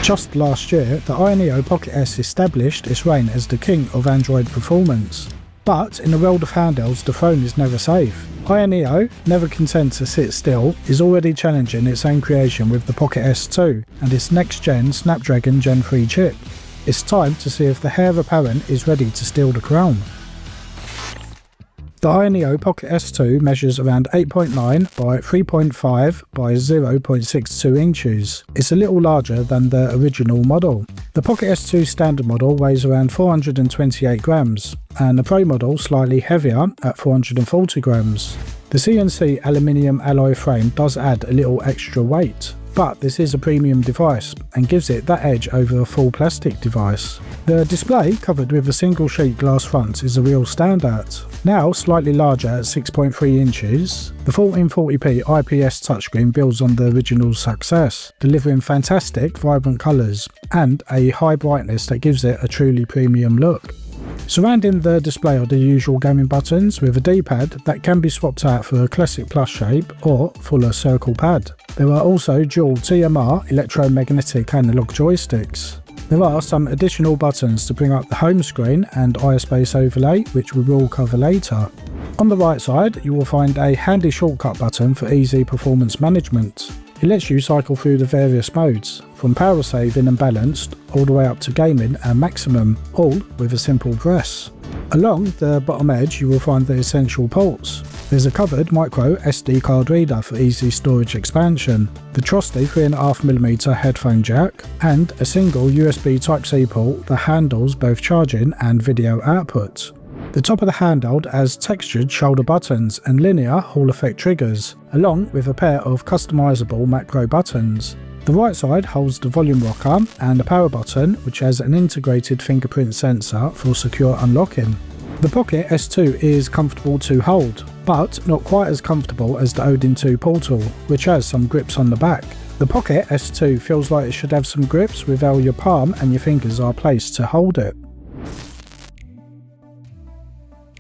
Just last year, the AYANEO Pocket S established its reign as the king of Android performance. But in the world of handhelds, the throne is never safe. AYANEO, never content to sit still, is already challenging its own creation with the Pocket S2 and its next-gen Snapdragon Gen3 chip. It's time to see if the heir apparent is ready to steal the crown. The AYANEO Pocket S2 measures around 8.9 by 3.5 by 0.62 inches. It's a little larger than the original model. The Pocket S2 standard model weighs around 428 grams, and the Pro model slightly heavier at 440 grams. The CNC aluminium alloy frame does add a little extra weight, but this is a premium device and gives it that edge over a full plastic device. The display, covered with a single sheet glass front, is a real standout. Now slightly larger at 6.3 inches, the 1440p IPS touchscreen builds on the original's success, delivering fantastic, vibrant colours and a high brightness that gives it a truly premium look. Surrounding the display are the usual gaming buttons with a D-pad that can be swapped out for a classic plus shape or fuller circle pad. There are also dual TMR electromagnetic analog joysticks. There are some additional buttons to bring up the home screen and iSpace overlay, which we will cover later. On the right side, you will find a handy shortcut button for easy performance management. It lets you cycle through the various modes, from power saving and balanced, all the way up to gaming and maximum, all with a simple press. Along the bottom edge you will find the essential ports. There's a covered micro SD card reader for easy storage expansion, the trusty 3.5mm headphone jack, and a single USB Type-C port that handles both charging and video output. The top of the handheld has textured shoulder buttons and linear Hall effect triggers, along with a pair of customizable macro buttons. The right side holds the volume rocker and a power button, which has an integrated fingerprint sensor for secure unlocking. The Pocket S2 is comfortable to hold, but not quite as comfortable as the Odin 2 Portal, which has some grips on the back. The Pocket S2 feels like it should have some grips with how your palm and your fingers are placed to hold it.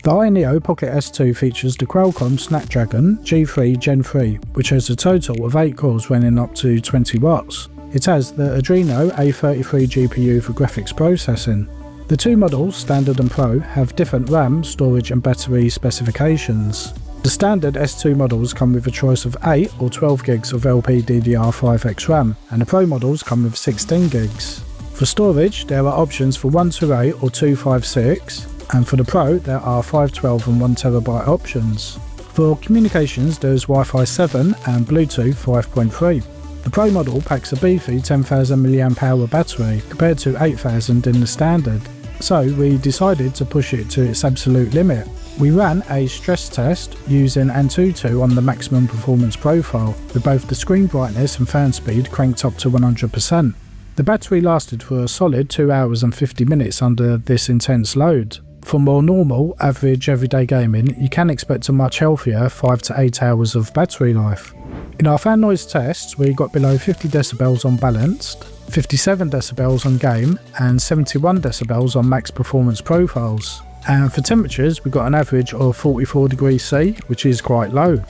The AYANEO Pocket S2 features the Qualcomm Snapdragon G3x Gen 3, which has a total of 8 cores running up to 20 watts. It has the Adreno A33 GPU for graphics processing. The two models, Standard and Pro, have different RAM, storage and battery specifications. The standard S2 models come with a choice of 8 or 12 gigs of LPDDR5X RAM, and the Pro models come with 16 gigs. For storage, there are options for 128 or 256, and for the Pro there are 512 and 1TB options. For communications there is Wi-Fi 7 and Bluetooth 5.3. The Pro model packs a beefy 10,000 mAh battery compared to 8,000 in the standard, so we decided to push it to its absolute limit. We ran a stress test using ANTUTU on the maximum performance profile, with both the screen brightness and fan speed cranked up to 100%. The battery lasted for a solid 2 hours and 50 minutes under this intense load. For more normal, average, everyday gaming, you can expect a much healthier 5 to 8 hours of battery life. In our fan noise tests, we got below 50 decibels on balanced, 57 decibels on game, and 71 decibels on max performance profiles. And for temperatures, we got an average of 44 degrees C, which is quite low.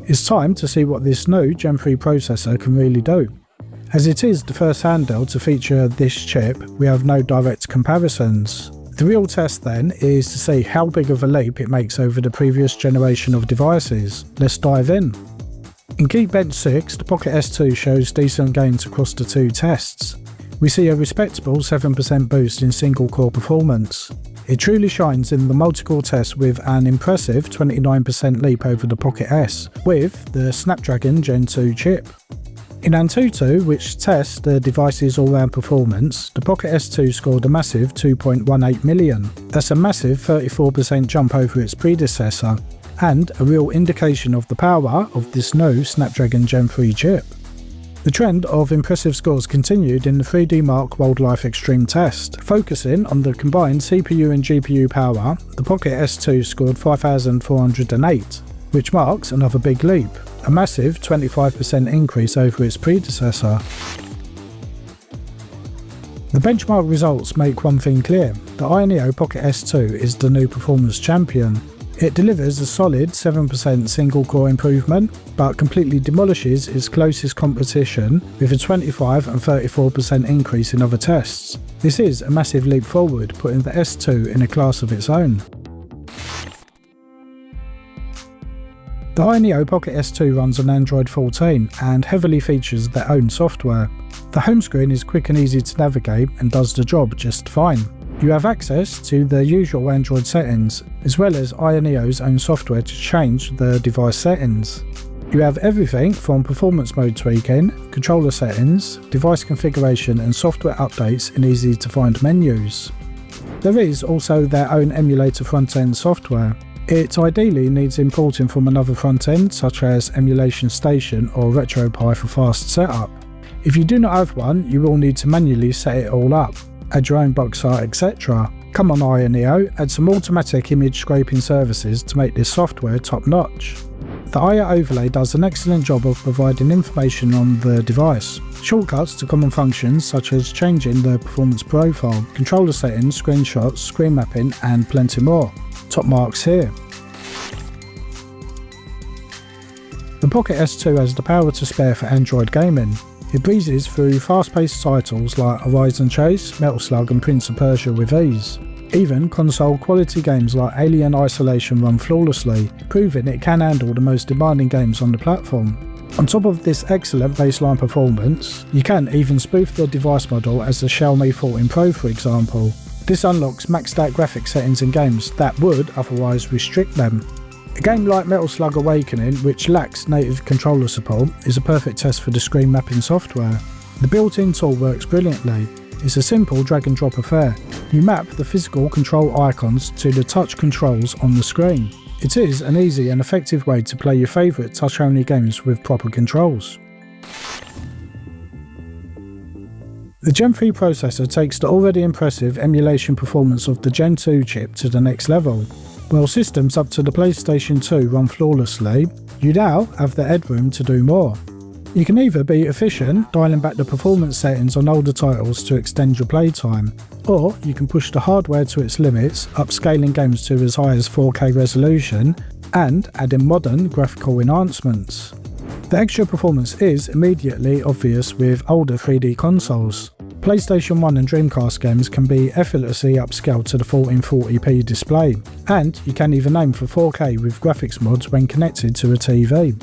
It's time to see what this new Gen 3 processor can really do. As it is the first handheld to feature this chip, we have no direct comparisons. The real test then is to see how big of a leap it makes over the previous generation of devices. Let's dive in. In Geekbench 6, the Pocket S2 shows decent gains across the two tests. We see a respectable 7% boost in single core performance. It truly shines in the multi-core test with an impressive 29% leap over the Pocket S with the Snapdragon Gen 2 chip. In ANTUTU, which tests the device's all-round performance, the Pocket S2 scored a massive 2.18 million. That's a massive 34% jump over its predecessor, and a real indication of the power of this new Snapdragon Gen 3 chip. The trend of impressive scores continued in the 3D Mark Wildlife Extreme test. Focusing on the combined CPU and GPU power, the Pocket S2 scored 5,408, which marks another big leap. A massive 25% increase over its predecessor. The benchmark results make one thing clear: the AYANEO Pocket S2 is the new performance champion. It delivers a solid 7% single core improvement, but completely demolishes its closest competition with a 25 and 34% increase in other tests. This is a massive leap forward, putting the S2 in a class of its own. The AYANEO Pocket S2 runs on Android 14 and heavily features their own software. The home screen is quick and easy to navigate and does the job just fine. You have access to the usual Android settings, as well as AYANEO's own software to change the device settings. You have everything from performance mode tweaking, controller settings, device configuration and software updates in easy to find menus. There is also their own emulator front-end software. It ideally needs importing from another front-end such as Emulation Station or RetroPie for fast setup. If you do not have one, you will need to manually set it all up, add your own box art, etc. Come on AYANEO, add some automatic image scraping services to make this software top-notch. The AYA overlay does an excellent job of providing information on the device, shortcuts to common functions such as changing the performance profile, controller settings, screenshots, screen mapping and plenty more. Top marks here. The Pocket S2 has the power to spare for Android gaming. It breezes through fast-paced titles like Horizon Chase, Metal Slug and Prince of Persia with ease. Even console-quality games like Alien Isolation run flawlessly, proving it can handle the most demanding games on the platform. On top of this excellent baseline performance, you can even spoof the device model as the Xiaomi 14 Pro for example. This unlocks maxed out graphics settings in games that would otherwise restrict them. A game like Metal Slug Awakening, which lacks native controller support, is a perfect test for the screen mapping software. The built-in tool works brilliantly. It's a simple drag and drop affair. You map the physical control icons to the touch controls on the screen. It is an easy and effective way to play your favourite touch-only games with proper controls. The Gen 3 processor takes the already impressive emulation performance of the Gen 2 chip to the next level. While systems up to the PlayStation 2 run flawlessly, you now have the headroom to do more. You can either be efficient, dialing back the performance settings on older titles to extend your playtime, or you can push the hardware to its limits, upscaling games to as high as 4K resolution and adding modern graphical enhancements. The extra performance is immediately obvious with older 3D consoles. PlayStation 1 and Dreamcast games can be effortlessly upscaled to the 1440p display, and you can even aim for 4K with graphics mods when connected to a TV.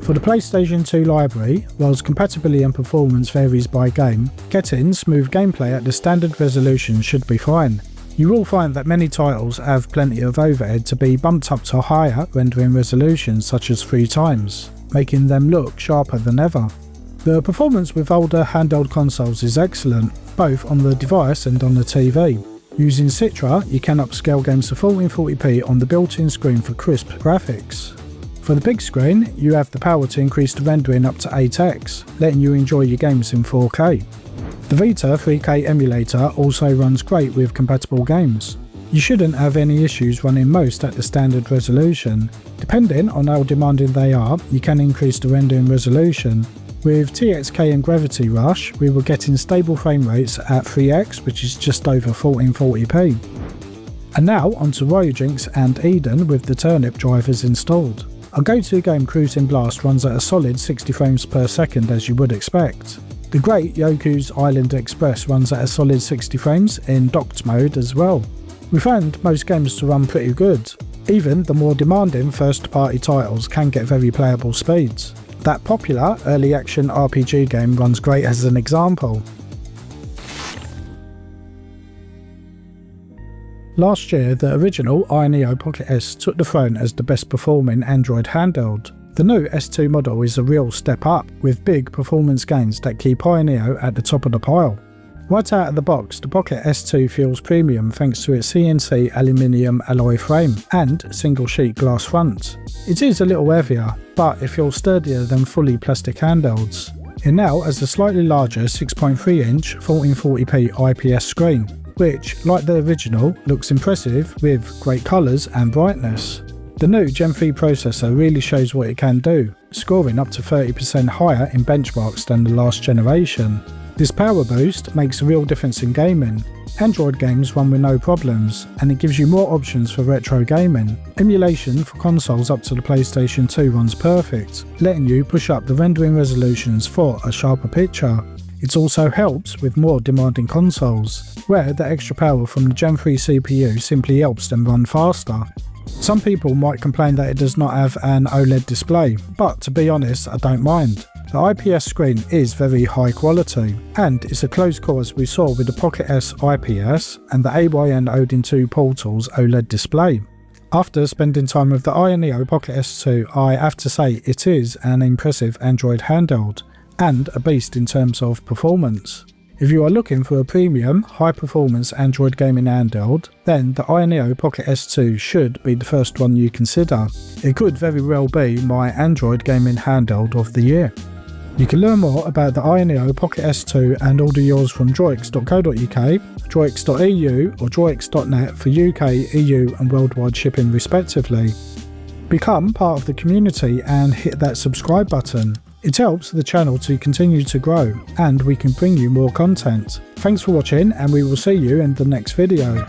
For the PlayStation 2 library, whilst compatibility and performance varies by game, getting smooth gameplay at the standard resolution should be fine. You will find that many titles have plenty of overhead to be bumped up to higher rendering resolutions such as 3 times, making them look sharper than ever. The performance with older handheld consoles is excellent, both on the device and on the TV. Using Citra, you can upscale games to 1440p on the built-in screen for crisp graphics. For the big screen, you have the power to increase the rendering up to 8x, letting you enjoy your games in 4K. The Vita 3K emulator also runs great with compatible games. You shouldn't have any issues running most at the standard resolution. Depending on how demanding they are, you can increase the rendering resolution. With TXK and Gravity Rush, we were getting stable frame rates at 3x, which is just over 1440p. And now onto DROIX and Eden with the turnip drivers installed. Our go-to game Cruising Blast runs at a solid 60 frames per second as you would expect. The great Yoku's Island Express runs at a solid 60 frames in docked mode as well. We found most games to run pretty good. Even the more demanding first-party titles can get very playable speeds. That popular early action RPG game runs great as an example. Last year, the original AYANEO Pocket S took the throne as the best performing Android handheld. The new S2 model is a real step up, with big performance gains that keep AYANEO at the top of the pile. Right out of the box, the Pocket S2 feels premium thanks to its CNC aluminium alloy frame and single sheet glass front. It is a little heavier, but it feels sturdier than fully plastic handhelds. It now has a slightly larger 6.3 inch 1440p IPS screen, which, like the original, looks impressive with great colours and brightness. The new Gen 3 processor really shows what it can do, scoring up to 30% higher in benchmarks than the last generation. This power boost makes a real difference in gaming. Android games run with no problems, and it gives you more options for retro gaming. Emulation for consoles up to the PlayStation 2 runs perfect, letting you push up the rendering resolutions for a sharper picture. It also helps with more demanding consoles, where the extra power from the Gen 3 CPU simply helps them run faster. Some people might complain that it does not have an OLED display, but to be honest, I don't mind. The IPS screen is very high quality, and it's a close call as we saw with the Pocket S IPS and the AYANEO Odin 2 Portal's OLED display. After spending time with the AYANEO Pocket S2, I have to say it is an impressive Android handheld, and a beast in terms of performance. If you are looking for a premium, high-performance Android gaming handheld, then the AYANEO Pocket S2 should be the first one you consider. It could very well be my Android gaming handheld of the year. You can learn more about the AYANEO Pocket S2 and order yours from droics.co.uk, droics.eu or droics.net for UK, EU and worldwide shipping respectively. Become part of the community and hit that subscribe button. It helps the channel to continue to grow, and we can bring you more content. Thanks for watching, and we will see you in the next video.